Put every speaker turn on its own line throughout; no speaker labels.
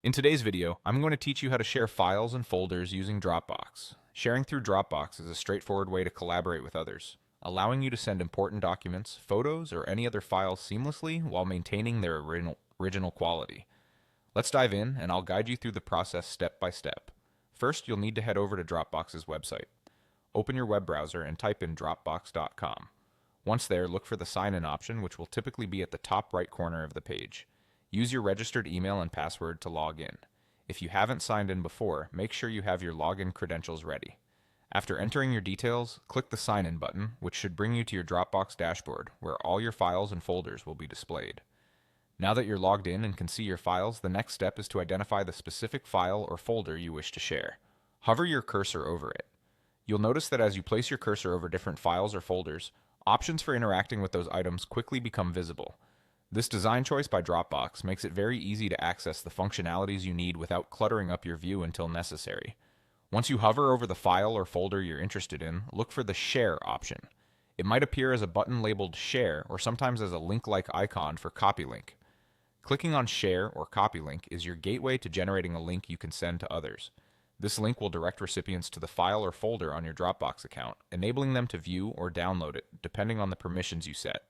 In today's video, I'm going to teach you how to share files and folders using Dropbox. Sharing through Dropbox is a straightforward way to collaborate with others, allowing you to send important documents, photos, or any other files seamlessly while maintaining their original quality. Let's dive in, and I'll guide you through the process step by step. First, you'll need to head over to Dropbox's website. Open your web browser and type in dropbox.com. Once there, look for the sign-in option, which will typically be at the top right corner of the page. Use your registered email and password to log in. If you haven't signed in before, make sure you have your login credentials ready. After entering your details, click the Sign In button, which should bring you to your Dropbox dashboard, where all your files and folders will be displayed. Now that you're logged in and can see your files, the next step is to identify the specific file or folder you wish to share. Hover your cursor over it. You'll notice that as you place your cursor over different files or folders, options for interacting with those items quickly become visible. This design choice by Dropbox makes it very easy to access the functionalities you need without cluttering up your view until necessary. Once you hover over the file or folder you're interested in, look for the Share option. It might appear as a button labeled Share or sometimes as a link-like icon for Copy Link. Clicking on Share or Copy Link is your gateway to generating a link you can send to others. This link will direct recipients to the file or folder on your Dropbox account, enabling them to view or download it, depending on the permissions you set.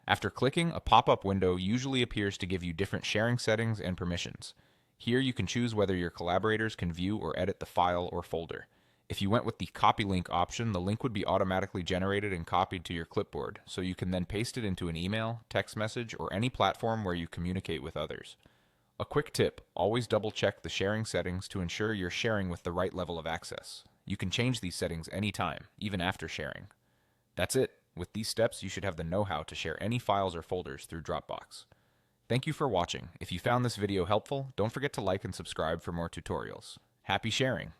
After clicking, a pop-up window usually appears to give you different sharing settings and permissions. Here you can choose whether your collaborators can view or edit the file or folder. If you went with the Copy Link option, the link would be automatically generated and copied to your clipboard, so you can then paste it into an email, text message, or any platform where you communicate with others. A quick tip, always double-check the sharing settings to ensure you're sharing with the right level of access. You can change these settings anytime, even after sharing. That's it. With these steps, you should have the know-how to share any files or folders through Dropbox. Thank you for watching. If you found this video helpful, don't forget to like and subscribe for more tutorials. Happy sharing!